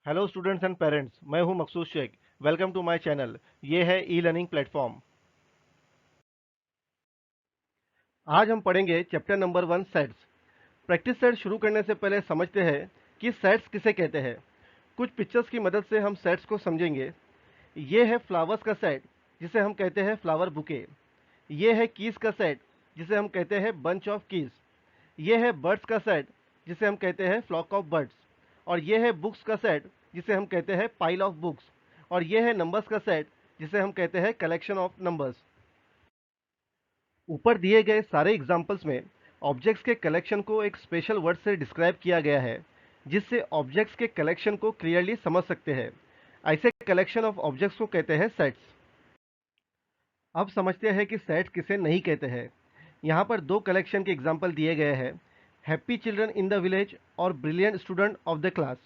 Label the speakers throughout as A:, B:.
A: Hello students and parents, मैं हूं Maqsood Shaikh. Welcome to my channel. ये है ई लर्निंग प्लेटफॉर्म। आज हम पढ़ेंगे chapter number 1 sets. Practice set शुरू करने से पहले समझते हैं कि सेट्स किसे कहते हैं। कुछ पिक्चर्स की मदद से हम सेट्स को समझेंगे। ये है फ्लावर्स का सेट, जिसे हम कहते हैं फ्लावर बुके। ये है कीज का सेट, जिसे हम कहते हैं बंच ऑफ कीज। ये है बर्ड्स का सेट, जिसे हम कहते हैं फ्लॉक ऑफ बर्ड्स। और ये है बुक्स का सेट, जिसे हम कहते हैं पाइल ऑफ बुक्स। और ये है नंबर्स का सेट, जिसे हम कहते हैं कलेक्शन ऑफ नंबर्स। ऊपर दिए गए सारे एग्जाम्पल्स में ऑब्जेक्ट्स के कलेक्शन को एक स्पेशल वर्ड से डिस्क्राइब किया गया है, जिससे ऑब्जेक्ट्स के कलेक्शन को क्लियरली समझ सकते हैं। ऐसे कलेक्शन ऑफ ऑब्जेक्ट्स को कहते हैं सेट्स। अब समझते हैं कि सेट्स किसे नहीं कहते हैं। यहाँ पर दो कलेक्शन के एग्जाम्पल दिए गए हैं, happy children in the village और brilliant student of the class.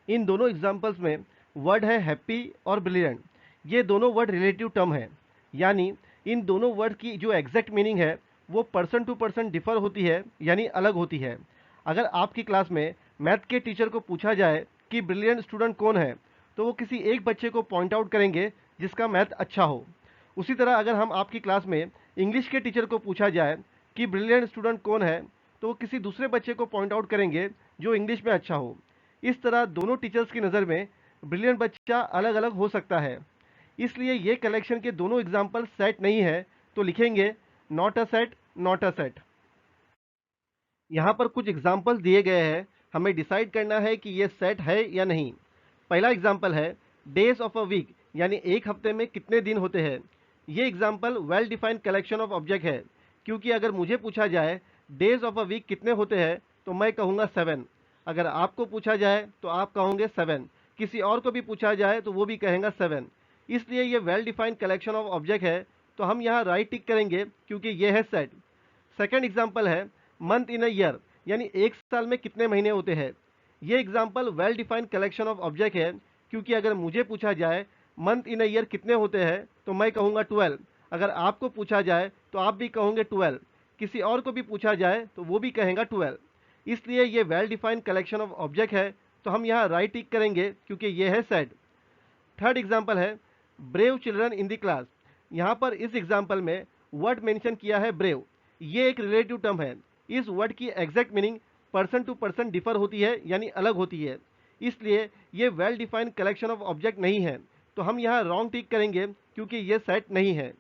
A: इन दोनों एग्जाम्पल्स में वर्ड है हैप्पी और ब्रिलियंट। ये दोनों वर्ड रिलेटिव टर्म है, यानी इन दोनों वर्ड की जो एग्जैक्ट मीनिंग है वो पर्सन टू पर्सन डिफर होती है, यानी अलग होती है। अगर आपकी क्लास में मैथ के टीचर को पूछा जाए कि ब्रिलियंट स्टूडेंट कौन है, तो वो किसी एक बच्चे को पॉइंट आउट करेंगे जिसका मैथ अच्छा हो। उसी तरह अगर हम आपकी क्लास में इंग्लिश के टीचर को पूछा जाए कि ब्रिलियंट स्टूडेंट कौन है, तो वो किसी दूसरे बच्चे को पॉइंट आउट करेंगे जो इंग्लिश में अच्छा हो। इस तरह दोनों टीचर्स की नज़र में ब्रिलियंट बच्चा अलग अलग हो सकता है। इसलिए ये कलेक्शन के दोनों एग्जाम्पल सेट नहीं है, तो लिखेंगे not a set, not a set. यहाँ पर कुछ एग्जाम्पल दिए गए हैं, हमें डिसाइड करना है कि ये सेट है या नहीं। पहला एग्जाम्पल है डेज ऑफ अ वीक, यानी एक हफ्ते में कितने दिन होते हैं। ये example well defined collection of object है, क्योंकि अगर मुझे पूछा जाए डेज ऑफ अ वीक कितने होते हैं, तो मैं कहूँगा 7। अगर आपको पूछा जाए तो आप कहोगे 7। किसी और को भी पूछा जाए तो वो भी कहेगा 7। इसलिए ये well defined collection of object है, तो हम यहाँ राइट टिक करेंगे क्योंकि ये है सेट। सेकेंड एग्जाम्पल है मंथ इन अ ईयर, यानी एक साल में कितने महीने होते हैं। ये example well defined collection of object है, क्योंकि अगर मुझे पूछा जाए मंथ इन अ ईयर कितने होते हैं, तो मैं कहूँगा 12। अगर आपको पूछा जाए तो आप भी कहोगे 12। किसी और को भी पूछा जाए तो वो भी कहेगा 12। इसलिए ये well defined collection of object है, तो हम यहाँ राइट टिक करेंगे क्योंकि ये है सेट। थर्ड एग्जाम्पल है brave children in the class. यहाँ पर इस एग्जाम्पल में वर्ड मेंशन किया है ब्रेव। ये एक रिलेटिव टर्म है। इस वर्ड की exact meaning person to person differ होती है, यानी अलग होती है। इसलिए ये well defined collection of object नहीं है, तो हम यहाँ रॉन्ग टिक करेंगे क्योंकि ये सेट नहीं है।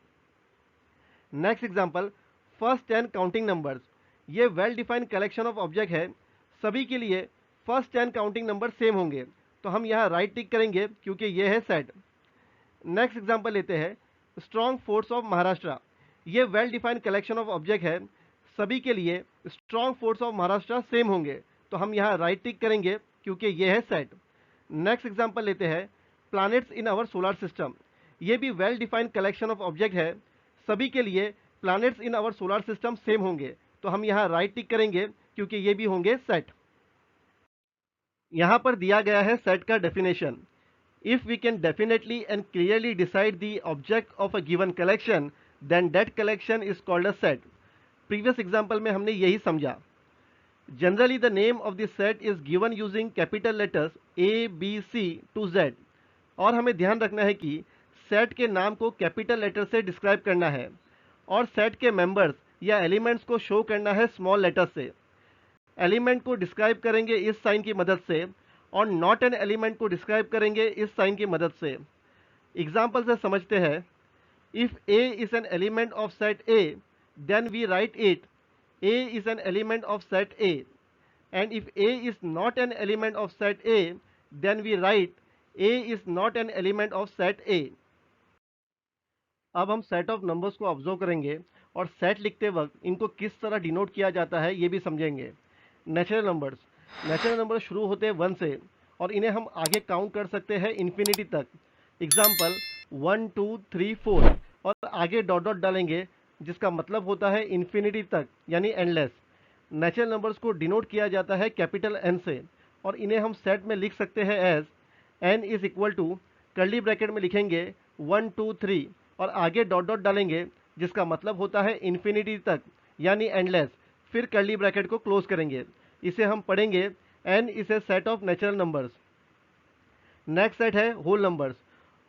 A: Next example first 10 counting numbers. ये well defined collection of object है। सभी के लिए फर्स्ट 10 काउंटिंग नंबर सेम होंगे, तो हम यहाँ राइट टिक करेंगे क्योंकि ये है सेट। नेक्स्ट एग्जाम्पल लेते हैं स्ट्रॉन्ग फोर्स ऑफ महाराष्ट्र। ये well defined collection of object है। सभी के लिए strong force of Maharashtra same होंगे, तो हम यहाँ राइट टिक करेंगे क्योंकि ये है सेट। नेक्स्ट एग्जाम्पल लेते हैं planets in our solar system. ये भी well defined collection of object है। सभी के लिए planets in our solar system same होंगे, तो हम यहाँ राइट टिक करेंगे क्योंकि ये भी होंगे सेट। यहाँ पर दिया गया है सेट का definition. If we can definitely and clearly decide the object of a given collection, then that collection is called a set. Previous example में हमने यही समझा। Generally the name of the set is given using capital letters A, B, C to Z. और हमें ध्यान रखना है कि सेट के नाम को कैपिटल लेटर से डिस्क्राइब करना है, और सेट के मेंबर्स या एलिमेंट्स को शो करना है स्मॉल लेटर से। एलिमेंट को डिस्क्राइब करेंगे इस साइन की मदद से, और नॉट एन एलिमेंट को डिस्क्राइब करेंगे इस साइन की मदद से। एग्जाम्पल से समझते हैं। If A is an element of set A, then we write it A is an element of set A. And if A is not an element of set A, then we write A is not an element of set A. अब हम set of numbers को observe करेंगे, और set लिखते वक्त इनको किस तरह डिनोट किया जाता है ये भी समझेंगे। Natural numbers. नेचुरल नंबर शुरू होते हैं 1 से, और इन्हें हम आगे काउंट कर सकते हैं इन्फिनिटी तक। एग्जाम्पल 1 2 3 4, और आगे डॉट डॉट डालेंगे जिसका मतलब होता है इन्फिनिटी तक, यानी एंडलेस। नेचुरल नंबर्स को डिनोट किया जाता है कैपिटल एन से, और इन्हें हम सेट में लिख सकते हैं as N is equal to, curly bracket में लिखेंगे 1 2 3, और आगे डॉट डॉट डालेंगे जिसका मतलब होता है इन्फिनिटी तक, यानी एंडलेस। फिर कर्ली ब्रैकेट को क्लोज करेंगे। इसे हम पढ़ेंगे N is a set of natural numbers. Next set है होल नंबर्स।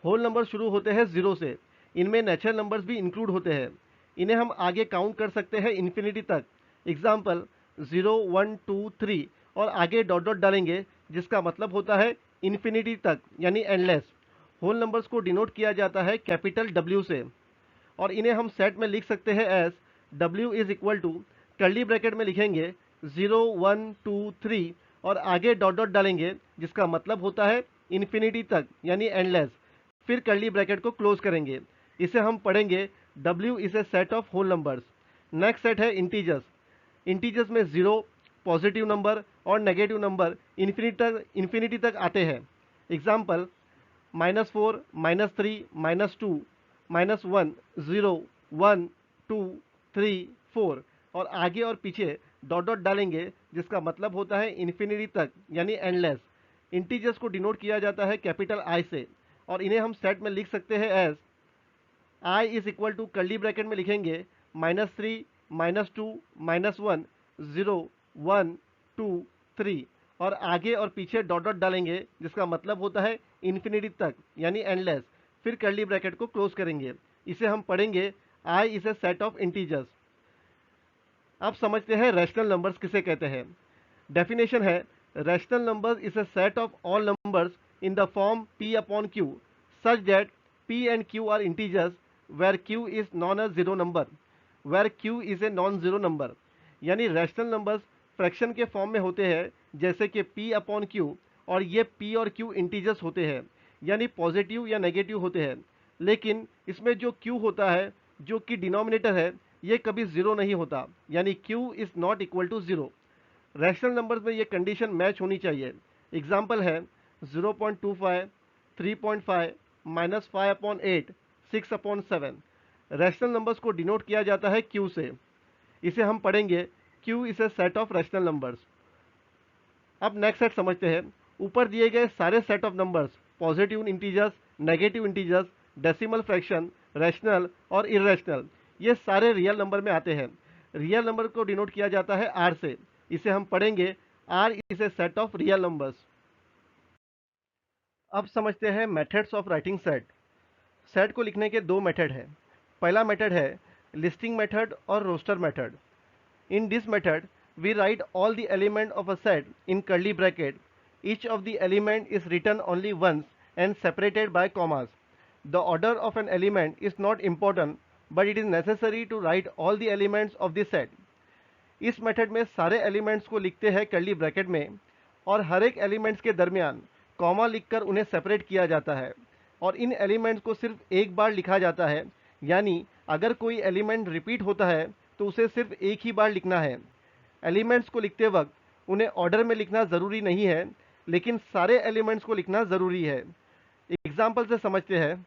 A: होल नंबर शुरू होते हैं जीरो से। इनमें नेचुरल नंबर्स भी इंक्लूड होते हैं। इन्हें हम आगे काउंट कर सकते हैं इन्फिनिटी तक। एग्जाम्पल 0 1 2 3 और आगे डॉट डॉट डालेंगे जिसका मतलब होता है इन्फिनिटी तक यानी एंडलेस। होल नंबर्स को डिनोट किया जाता है कैपिटल W से और इन्हें हम सेट में लिख सकते हैं as W is equal to curly bracket में लिखेंगे 0 1 2 3 और आगे डॉट डॉट डालेंगे जिसका मतलब होता है इन्फिनिटी तक यानी एंडलेस। फिर कर्ली ब्रैकेट को क्लोज करेंगे। इसे हम पढ़ेंगे W is a set of whole numbers. Next set है इंटीजर्स। इंटीजर्स में जीरो, पॉजिटिव नंबर और नेगेटिव नंबर इन्फिनिटी तक आते हैं। एग्जाम्पल -4, -3, -2, -1, 0, 1, 2, 3, 4 और आगे और पीछे डॉट डॉट डालेंगे जिसका मतलब होता है इन्फिनिटी तक यानी एंडलेस। इंटीजर्स को डिनोट किया जाता है कैपिटल I से और इन्हें हम सेट में लिख सकते हैं as I is equal to curly bracket में लिखेंगे -3, -2, -1, 0, 1, 2, 3 और आगे और पीछे डॉट डॉट डालेंगे जिसका मतलब होता है इन्फिनिटी तक यानी एंडलेस। फिर कर्ली ब्रैकेट को क्लोज करेंगे। इसे हम पढ़ेंगे I is a set of integers. अब समझते हैं रैशनल नंबर्स किसे कहते हैं। डेफिनेशन है rational numbers is a set of all numbers in the form p upon q such that p and q are integers where q is non a zero number where q is a non zero number। यानी rational numbers fraction के form में होते हैं जैसे कि p upon q और ये p और q इंटीजर्स होते हैं यानी पॉजिटिव या नेगेटिव होते हैं। लेकिन इसमें जो q होता है जो कि डिनोमिनेटर है ये कभी जीरो नहीं होता यानी q is not equal to zero. Rational numbers में ये कंडीशन मैच होनी चाहिए। एग्जाम्पल है 0.25, 3.5, -5/8, 6/7। रैशनल नंबर्स को डिनोट किया जाता है q से। इसे हम पढ़ेंगे q is a set of rational numbers. अब नेक्स्ट सेट समझते हैं। ऊपर दिए गए सारे set of numbers positive integers, negative integers, decimal fraction, rational और इरेशनल ये सारे रियल नंबर में आते हैं। रियल नंबर को डिनोट किया जाता है R से। इसे हम पढ़ेंगे R is a set of real numbers. अब समझते हैं methods of writing set. Set को लिखने के दो मेथड हैं। पहला मेथड है लिस्टिंग मेथड और roster method. In this method, we write all the element of a set in curly bracket. Each of the element is written only once and separated by commas. The order of an element is not important, but it is necessary to write all the elements of the set. इस method में सारे elements को लिखते हैं curly bracket में और हर एक elements के दरमियान कॉमा लिखकर उन्हें सेपरेट किया जाता है और इन एलिमेंट्स को सिर्फ एक बार लिखा जाता है। यानी अगर कोई एलिमेंट रिपीट होता है तो उसे सिर्फ एक ही बार लिखना है। एलिमेंट्स को लिखते वक्त उन्हें ऑर्डर में लिखना ज़रूरी नहीं है लेकिन सारे एलिमेंट्स को लिखना ज़रूरी है। एग्जाम्पल से समझते हैं।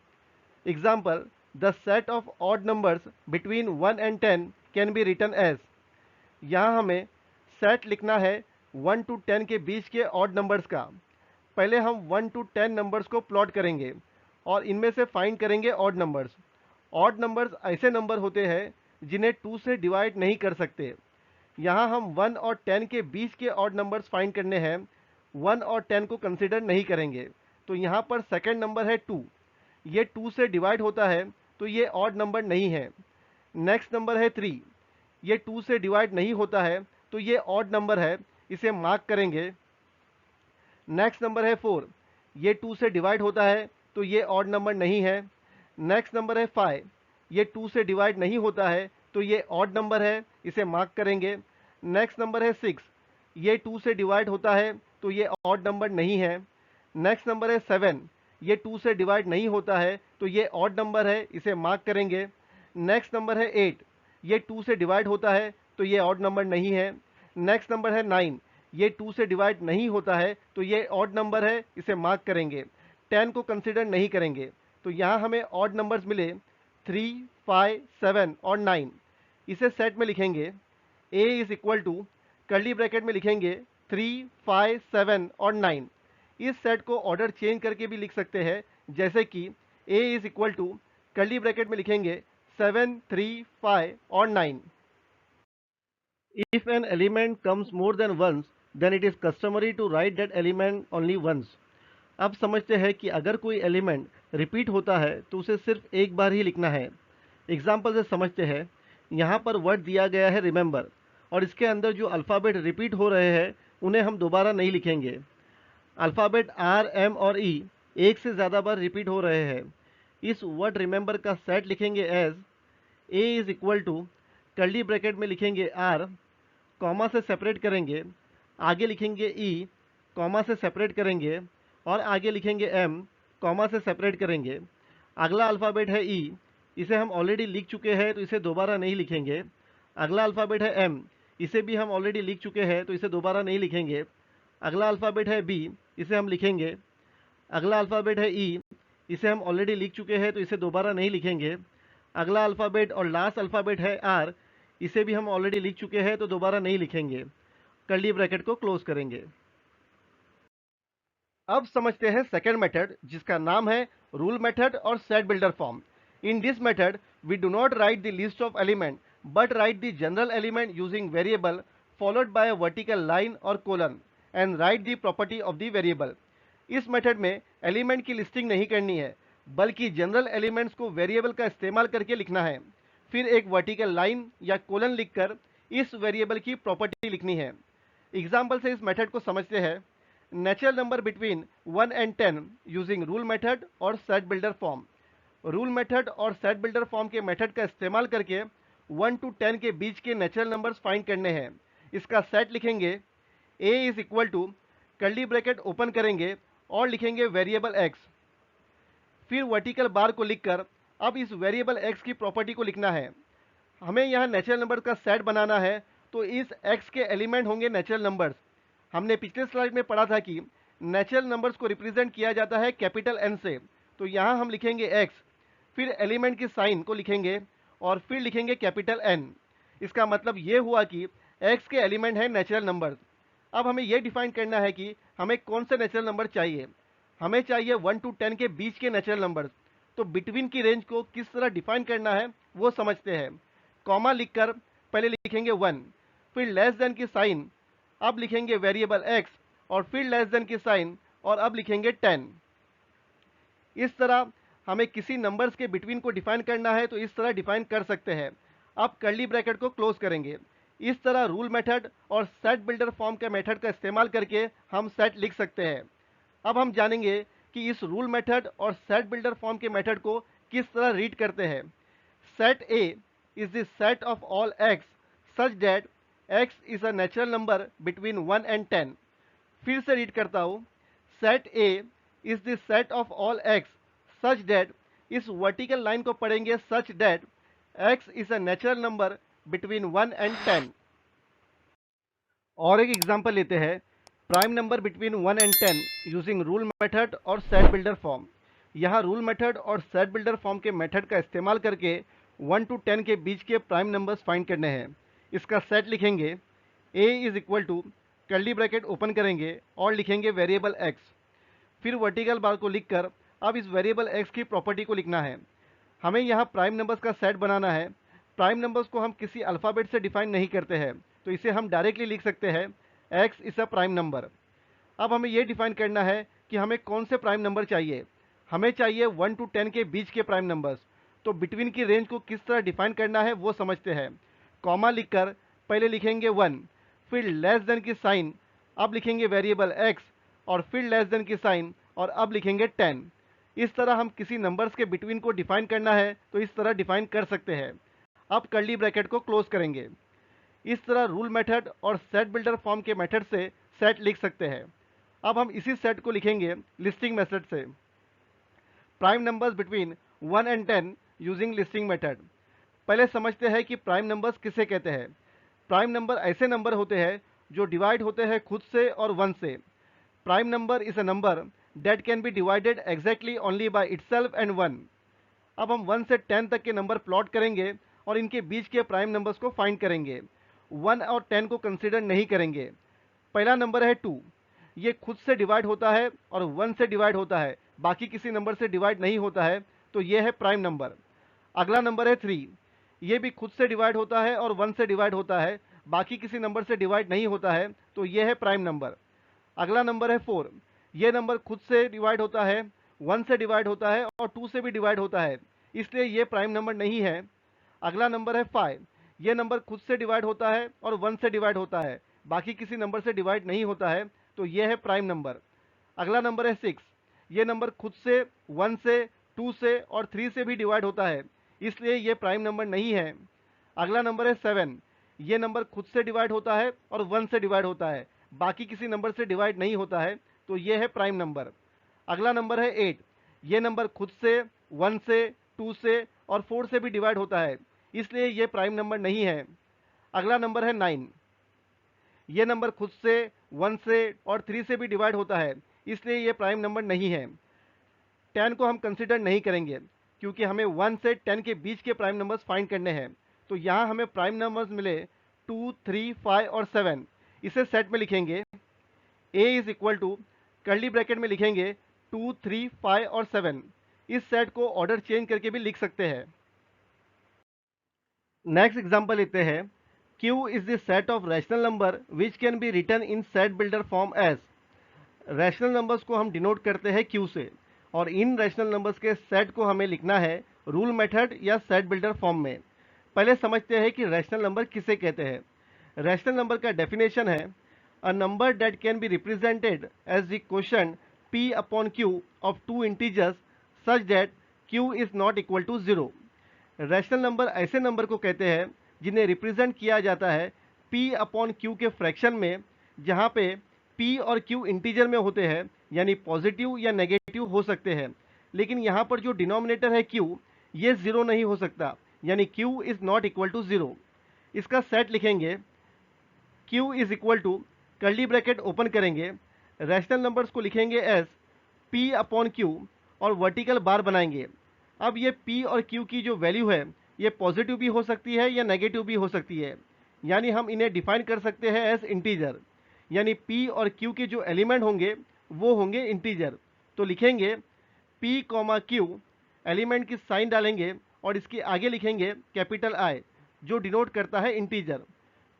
A: Example the set of odd numbers between 1 and 10 can be written as. यहाँ हमें सेट लिखना है 1 to 10 के बीच के ऑड नंबर्स का। पहले हम 1 to 10 नंबर्स को प्लॉट करेंगे और इनमें से फाइंड करेंगे ऑड नंबर्स। ऑड नंबर्स ऐसे नंबर होते हैं जिन्हें 2 से डिवाइड नहीं कर सकते। यहाँ हम 1 और 10 के बीच के ऑड नंबर्स फाइंड करने हैं। 1 और 10 को कंसिडर नहीं करेंगे। तो यहाँ पर सेकंड नंबर है 2। ये 2 से डिवाइड होता है तो ये ऑड नंबर नहीं है। नेक्स्ट नंबर है 3। ये 2 से डिवाइड नहीं होता है तो ये ऑड नंबर है, इसे मार्क करेंगे। नेक्स्ट नंबर है 4। ये 2 से डिवाइड होता है तो ये ऑड नंबर नहीं है। नेक्स्ट नंबर है 5। ये 2 से डिवाइड नहीं होता है तो ये ऑड नंबर है, इसे मार्क करेंगे। नेक्स्ट नंबर है 6। ये 2 से डिवाइड होता है तो ये ऑड नंबर नहीं है। नेक्स्ट नंबर है 7। ये 2 से डिवाइड नहीं होता है तो ये ऑड नंबर है, इसे मार्क करेंगे। नेक्स्ट नंबर है 8। ये 2 से डिवाइड होता है तो ये ऑड नंबर नहीं है। नेक्स्ट नंबर है 9। ये 2 से डिवाइड नहीं होता है तो ये ऑड नंबर है, इसे मार्क करेंगे। 10 को कंसिडर नहीं करेंगे। तो यहाँ हमें ऑड नंबर्स मिले 3, 5, 7 और 9। इसे सेट में लिखेंगे। a is equal to curly bracket में लिखेंगे 3, 5, 7 और 9। इस सेट को ऑर्डर चेंज करके भी लिख सकते हैं जैसे कि a is equal to curly bracket में लिखेंगे 7, 3, 5 और 9। If an element comes more than once, then it is customary to write that element only once. अब समझते हैं कि अगर कोई एलिमेंट रिपीट होता है तो उसे सिर्फ एक बार ही लिखना है। एग्जाम्पल से समझते हैं। यहाँ पर वर्ड दिया गया है रिमेंबर, और इसके अंदर जो अल्फ़ाबेट रिपीट हो रहे हैं उन्हें हम दोबारा नहीं लिखेंगे। अल्फ़ाबेट आर, एम और ई एक से ज़्यादा बार रिपीट हो रहे हैं। इस वर्ड रिमेंबर का सेट लिखेंगे as A is equal to, curly bracket में लिखेंगे आर, कॉमा से सेपरेट करेंगे, आगे लिखेंगे ई, कॉमा से सेपरेट करेंगे, और आगे लिखेंगे एम, कॉमा से सेपरेट करेंगे। अगला अल्फ़ाबेट है ई, इसे हम ऑलरेडी लिख चुके हैं तो इसे दोबारा नहीं लिखेंगे। अगला अल्फ़ाबेट है एम, इसे भी हम ऑलरेडी लिख चुके हैं तो इसे दोबारा नहीं लिखेंगे। अगला अल्फ़ाबेट है बी, इसे हम लिखेंगे। अगला अल्फ़ाबेट है ई, इसे हम ऑलरेडी लिख चुके हैं तो इसे दोबारा नहीं लिखेंगे। अगला अल्फ़ाबेट और लास्ट अल्फ़ाबेट है आर, इसे भी हम ऑलरेडी लिख चुके हैं तो दोबारा नहीं लिखेंगे। कर्ली ब्रैकेट को क्लोज करेंगे। अब समझते हैं सेकेंड मेथड, जिसका नाम है रूल मेथड और set builder form. In this method we do not write the list of element but write the general element using variable followed by a vertical line or colon and write the property of the variable। इस method में element की listing नहीं करनी है, बल्कि general elements को variable का इस्तेमाल करके लिखना है। फिर एक वर्टिकल लाइन या कोलन लिखकर इस वेरिएबल की प्रॉपर्टी लिखनी है। एग्जाम्पल से इस मेथड को समझते हैं। Natural number between 1 and 10 using rule method और set builder form. Rule method और सेट बिल्डर फॉर्म के मेथड का इस्तेमाल करके 1 to 10 के बीच के नेचुरल नंबर्स फाइंड करने हैं। इसका सेट लिखेंगे a is equal to, curly bracket open करेंगे और लिखेंगे वेरिएबल x, फिर वर्टिकल बार को लिखकर अब इस वेरिएबल x की प्रॉपर्टी को लिखना है। हमें यहाँ नेचुरल नंबर का सेट बनाना है, तो इस x के एलिमेंट होंगे नेचुरल नंबर्स। हमने पिछले स्लाइड में पढ़ा था कि नेचुरल नंबर्स को रिप्रेजेंट किया जाता है कैपिटल N से, तो यहाँ हम लिखेंगे x, फिर एलिमेंट की साइन को लिखेंगे और फिर लिखेंगे कैपिटल N। इसका मतलब ये हुआ कि x के एलिमेंट है नेचुरल नंबर। अब हमें यह डिफाइन करना है कि हमें कौन से नेचुरल नंबर चाहिए। हमें चाहिए 1 to 10 के बीच के नेचुरल नंबर। तो बिटवीन की रेंज को किस तरह डिफाइन करना है वो समझते हैं। कॉमा लिखकर पहले लिखेंगे 1, फिर लेस देन की साइन, अब लिखेंगे वेरिएबल x, और फिर लेस देन की साइन, और अब लिखेंगे 10। इस तरह हमें किसी नंबर्स के बिटवीन को डिफाइन करना है तो इस तरह डिफाइन कर सकते हैं। अब कर्ली ब्रैकेट को क्लोज करेंगे। इस तरह रूल मेथड और सेट बिल्डर फॉर्म के मेथड का इस्तेमाल करके हम सेट लिख सकते हैं। अब हम जानेंगे कि इस रूल मेथड और सेट बिल्डर फॉर्म के मेथड को किस तरह रीड करते हैं। Set a is the set of all x such that x is a natural number between 1 and 10। फिर से रीड करता हूँ। Set a is the set of all x such that, इस वर्टिकल लाइन को पढ़ेंगे सच that x is a natural number between 1 and 10। और एक example लेते हैं, prime number between 1 and 10 using rule method और सेट बिल्डर फॉर्म। यहाँ rule method और सेट बिल्डर फॉर्म के मेथड का इस्तेमाल करके 1 to 10 के बीच के प्राइम नंबर्स फाइंड करने हैं। इसका सेट लिखेंगे a is equal to, curly bracket open करेंगे और लिखेंगे वेरिएबल x, फिर वर्टिकल बार को लिखकर अब इस वेरिएबल x की प्रॉपर्टी को लिखना है। हमें यहाँ प्राइम नंबर्स का सेट बनाना है। प्राइम नंबर्स को हम किसी अल्फ़ाबेट से डिफाइन नहीं करते हैं, तो इसे हम डायरेक्टली लिख सकते हैं x is a prime number. अब हमें ये डिफाइन करना है कि हमें कौन से प्राइम नंबर चाहिए। हमें चाहिए 1 to 10 के बीच के प्राइम नंबर्स। तो बिटवीन की रेंज को किस तरह डिफाइन करना है वो समझते हैं। कॉमा लिखकर पहले लिखेंगे 1, फिर लेस देन की साइन, अब लिखेंगे वेरिएबल x, और फिर लेस देन की साइन, और अब लिखेंगे 10। इस तरह हम किसी नंबर्स के बिटवीन को डिफाइन करना है तो इस तरह डिफाइन कर सकते हैं। अब कर्ली ब्रैकेट को क्लोज करेंगे। इस तरह रूल मेथड और सेट बिल्डर फॉर्म के मेथड से सेट लिख सकते हैं। अब हम इसी सेट को लिखेंगे लिस्टिंग मेथड से। Prime numbers between 1 and 10 using listing method. पहले समझते हैं कि प्राइम नंबर्स किसे कहते हैं। प्राइम नंबर ऐसे नंबर होते हैं जो डिवाइड होते हैं खुद से और 1 से। Prime number is a number that can B divided exactly only by itself and 1। अब हम 1 से 10 तक के नंबर प्लॉट करेंगे और इनके बीच के प्राइम नंबर्स को फाइंड करेंगे। 1 और 10 को कंसीडर नहीं करेंगे। पहला नंबर है 2, ये खुद से डिवाइड होता है और 1 से डिवाइड होता है, बाकी किसी नंबर से डिवाइड नहीं होता है, तो ये है प्राइम नंबर। अगला नंबर है 3, ये भी खुद से डिवाइड होता है और 1 से डिवाइड होता है, बाकी किसी नंबर से डिवाइड नहीं होता है, तो ये है प्राइम नंबर। अगला नंबर है 4, ये नंबर खुद से डिवाइड होता है, 1 से डिवाइड होता है और 2 से भी डिवाइड होता है, इसलिए ये प्राइम नंबर नहीं है। अगला नंबर है 5, ये नंबर खुद से डिवाइड होता है और 1 से डिवाइड होता है, बाकी किसी नंबर से डिवाइड नहीं होता है, तो ये है प्राइम नंबर। अगला नंबर है 6, ये नंबर खुद से 1 से 2 से और 3 से भी डिवाइड होता है, इसलिए ये प्राइम नंबर नहीं है। अगला नंबर है 7, ये नंबर खुद से डिवाइड होता है और 1 से डिवाइड होता है, बाकी किसी नंबर से डिवाइड नहीं होता है, तो ये है प्राइम नंबर। अगला नंबर है 8, ये नंबर खुद से 1 से 2 से और 4 से भी डिवाइड होता है, इसलिए ये प्राइम नंबर नहीं है। अगला नंबर है 9, ये नंबर खुद से 1 से और 3 से भी डिवाइड होता है, इसलिए ये प्राइम नंबर नहीं है। 10 को हम कंसिडर नहीं करेंगे क्योंकि हमें 1 से 10 के बीच के प्राइम नंबर्स फाइंड करने हैं, तो यहाँ हमें प्राइम नंबर्स मिले 2, 3, 5 और 7। इसे सेट में लिखेंगे, a is equal to curly bracket में लिखेंगे 2, 3, 5 और 7। इस सेट को ऑर्डर चेंज करके भी लिख सकते हैं। नेक्स्ट एग्जांपल लेते हैं, q is the set of rational number which can be written in set builder form as. Rational numbers को हम डिनोट करते हैं q से, और इन रैशनल नंबर्स के सेट को हमें लिखना है रूल मेथड या सेट बिल्डर फॉर्म में। पहले समझते हैं कि रैशनल नंबर किसे कहते हैं। रैशनल नंबर का डेफिनेशन है a number that can be represented as the quotient p upon q of two integers such that q is not equal to 0। Rational number ऐसे नंबर को कहते हैं जिन्हें रिप्रेजेंट किया जाता है p अपॉन q के फ्रैक्शन में, जहाँ पे p और q इंटीजर में होते हैं, यानी पॉजिटिव या नेगेटिव हो सकते हैं, लेकिन यहाँ पर जो डिनोमिनेटर है q, ये ज़ीरो नहीं हो सकता, यानी q is not equal to 0। इसका सेट लिखेंगे, q is equal to curly bracket open करेंगे, रैशनल नंबर्स को लिखेंगे एस p अपॉन q और वर्टिकल बार बनाएंगे। अब ये p और q की जो वैल्यू है, ये पॉजिटिव भी हो सकती है या नेगेटिव भी हो सकती है, यानी हम इन्हें डिफाइन कर सकते हैं एज इंटीजर, यानी p और q के जो एलिमेंट होंगे वो होंगे इंटीजर। तो लिखेंगे p कॉमा q, एलिमेंट की साइन डालेंगे और इसके आगे लिखेंगे कैपिटल I जो डिनोट करता है इंटीजर,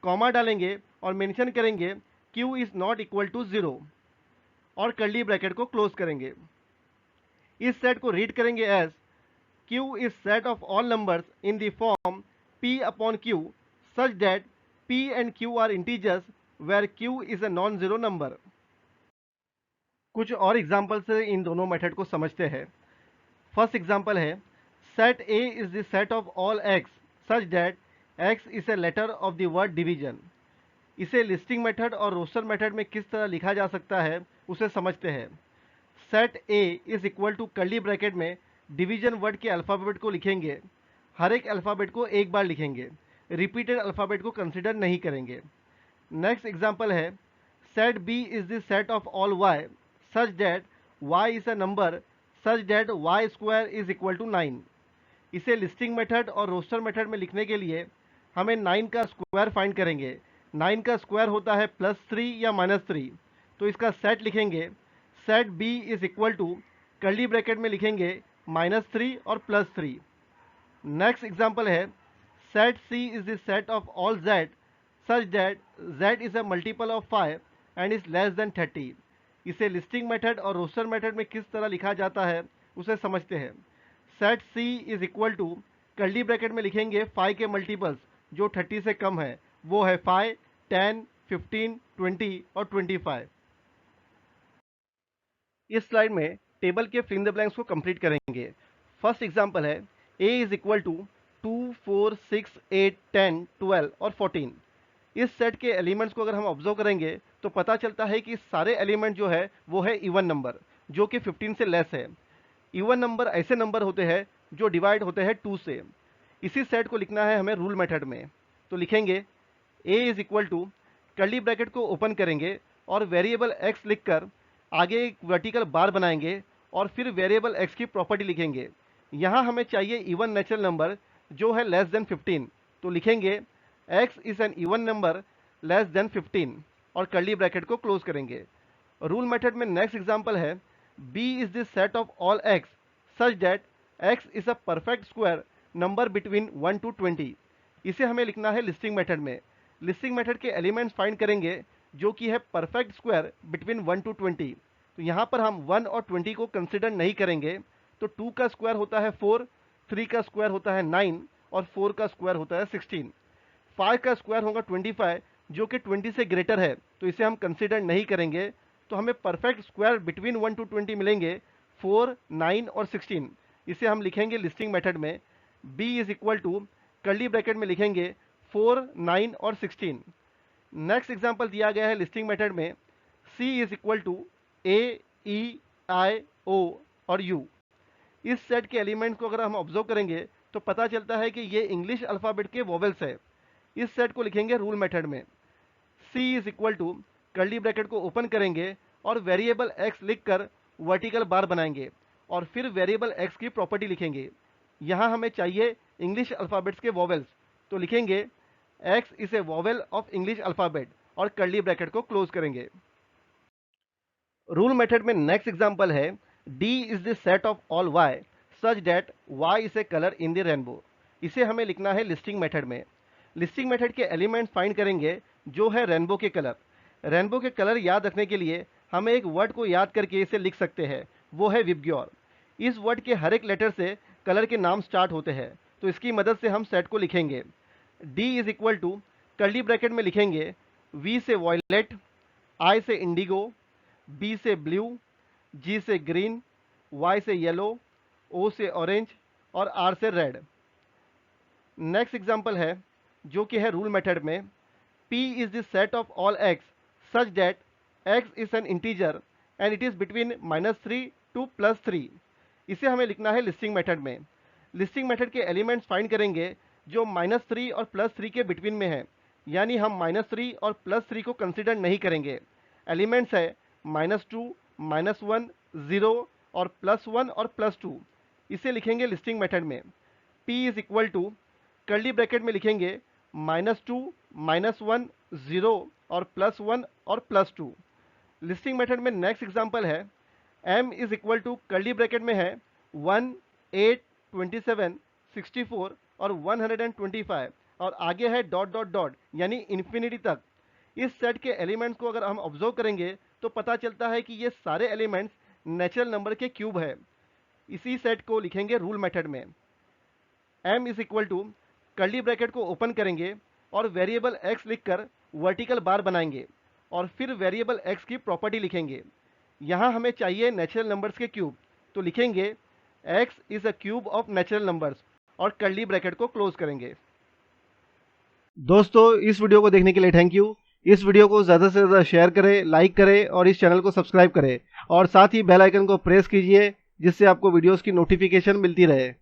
A: कॉमा डालेंगे और मेंशन करेंगे q is not equal to 0 और कर्ली ब्रैकेट को क्लोज करेंगे। इस सेट को रीड करेंगे as q is set of all numbers in the form p upon q such that p and q are integers where q is a non-zero number। कुछ और example से इन दोनों method को समझते हैं। फर्स्ट एग्जाम्पल है, set a is the set of all x such that x is a letter of the word division। इसे listing method और रोस्टर मेथड में किस तरह लिखा जा सकता है उसे समझते हैं। Set a is equal to curly bracket में डिवीजन वर्ड के अल्फ़ाबेट को लिखेंगे, हर एक अल्फ़ाबेट को एक बार लिखेंगे, रिपीटेड अल्फ़ाबेट को कंसिडर नहीं करेंगे। नेक्स्ट एग्जांपल है, set b is the set of all y such that y is a number such that y square is equal to 9। इसे लिस्टिंग मेथड और रोस्टर मेथड में लिखने के लिए हमें 9 का स्क्वायर फाइंड करेंगे। 9 का स्क्वायर होता है +3 या -3, तो इसका सेट लिखेंगे, set b is equal to curly bracket में लिखेंगे -3 और +3। नेक्स्ट एग्जांपल है, set c is the set of all z such that z is a multiple of 5 and is less than 30। इसे लिस्टिंग मेथड और roster method में किस तरह लिखा जाता है उसे समझते हैं। Set c is equal to curly bracket में लिखेंगे 5 के मल्टीपल्स जो 30 से कम है, वो है 5, 10, 15, 20 और 25। इस स्लाइड में टेबल के फिल इन द ब्लैंक्स को कंप्लीट करेंगे। फर्स्ट एग्जांपल है, a इज इक्वल टू 2, 4, 6, 8, 10, 12 और 14। इस सेट के एलिमेंट्स को अगर हम ऑब्जर्व करेंगे तो पता चलता है कि सारे एलिमेंट जो है वो है इवन नंबर जो कि 15 से लेस है। इवन नंबर ऐसे नंबर होते हैं जो डिवाइड होते हैं 2 से। इसी सेट को लिखना है हमें रूल मेथड में, तो लिखेंगे a is equal to curly bracket को ओपन करेंगे और वेरिएबल x लिखकर आगे एक वर्टिकल बार बनाएंगे और फिर वेरिएबल x की प्रॉपर्टी लिखेंगे। यहाँ हमें चाहिए इवन नेचुरल नंबर जो है लेस देन 15, तो लिखेंगे x is N even number less than 15 और कर्ली ब्रैकेट को क्लोज करेंगे। रूल मेथड में नेक्स्ट एग्जांपल है, b is the set of all x such that x is a perfect square number between 1 to 20। इसे हमें लिखना है listing method में। लिस्टिंग मेथड के एलिमेंट्स फाइंड करेंगे जो कि है परफेक्ट स्क्वायर बिटवीन 1 to 20। तो यहाँ पर हम 1 और 20 को कंसिडर नहीं करेंगे। तो 2 का स्क्वायर होता है 4, 3 का स्क्वायर होता है 9 और 4 का स्क्वायर होता है 16। 5 का स्क्वायर होगा 25 जो कि 20 से ग्रेटर है, तो इसे हम कंसिडर नहीं करेंगे। तो हमें परफेक्ट स्क्वायर बिटवीन 1 to 20 मिलेंगे 4, 9 और 16। इसे हम लिखेंगे लिस्टिंग मेथड में। b is equal to curly bracket में लिखेंगे 4, 9 और 16। नेक्स्ट एग्जांपल दिया गया है लिस्टिंग मेथड में c is equal to a, e, i, o और u। इस सेट के एलिमेंट को अगर हम ऑब्जर्व करेंगे तो पता चलता है कि ये इंग्लिश अल्फ़ाबेट के वोवेल्स है। इस सेट को लिखेंगे रूल मेथड में। c is equal to curly bracket को ओपन करेंगे और वेरिएबल x लिखकर वर्टिकल बार बनाएंगे और फिर वेरिएबल x की प्रॉपर्टी लिखेंगे। यहाँ हमें चाहिए इंग्लिश अल्फ़ाबेट्स के वोवेल्स, तो लिखेंगे x is a vowel of English alphabet और कर्ली ब्रैकेट को क्लोज करेंगे। रूल मेथड में नेक्स्ट एग्जांपल है d is the set of all y such that y is a colour in the rainbow. इसे हमें लिखना है लिस्टिंग मेथड में। लिस्टिंग मेथड के एलिमेंट्स फाइंड करेंगे जो है रेनबो के कलर। रेनबो के कलर याद रखने के लिए हमें एक वर्ड को याद करके इसे लिख सकते हैं, वो है विबग्योर। इस वर्ड के हर एक लेटर से कलर के नाम स्टार्ट होते हैं, तो इसकी मदद से हम सेट को लिखेंगे। d is equal to curly bracket में लिखेंगे v से वॉयलेट, i से इंडिगो, b से ब्लू, g से ग्रीन, y से येलो, o से ऑरेंज और r से रेड। नेक्स्ट एग्जांपल है जो कि है रूल मेथड में p is the set of all x such that x is an integer and it is between -3 to +3। इसे हमें लिखना है लिस्टिंग मेथड में। लिस्टिंग मेथड के एलिमेंट्स फाइंड करेंगे जो -3 और +3 के बिटवीन में है, यानी हम -3 और +3 को कंसिडर नहीं करेंगे। एलिमेंट्स है -2, -1, 0 और +1 और +2। इसे लिखेंगे लिस्टिंग मेथड में। p is equal to curly bracket में लिखेंगे -2, -1, 0 और +1 और +2। लिस्टिंग मेथड में नेक्स्ट एग्जांपल है m is equal to curly bracket में है 1, 8, 27, 64 और 125 और आगे है डॉट डॉट डॉट यानी इन्फिनिटी तक। इस सेट के एलिमेंट्स को अगर हम ऑब्जर्व करेंगे तो पता चलता है कि ये सारे एलिमेंट्स नेचुरल नंबर के क्यूब है। इसी सेट को लिखेंगे रूल मेथड में। m is equal to curly bracket को ओपन करेंगे और वेरिएबल x लिखकर वर्टिकल बार बनाएंगे और फिर वेरिएबल x की प्रॉपर्टी लिखेंगे। यहाँ हमें चाहिए नेचुरल नंबर्स के क्यूब, तो लिखेंगे x is a cube of natural numbers और कर्ली ब्रैकेट को क्लोज करेंगे। दोस्तों, इस वीडियो को देखने के लिए थैंक यू। इस वीडियो को ज़्यादा से ज़्यादा शेयर करें, लाइक करें और इस चैनल को सब्सक्राइब करें और साथ ही बेल आइकन को प्रेस कीजिए जिससे आपको वीडियोस की नोटिफिकेशन मिलती रहे।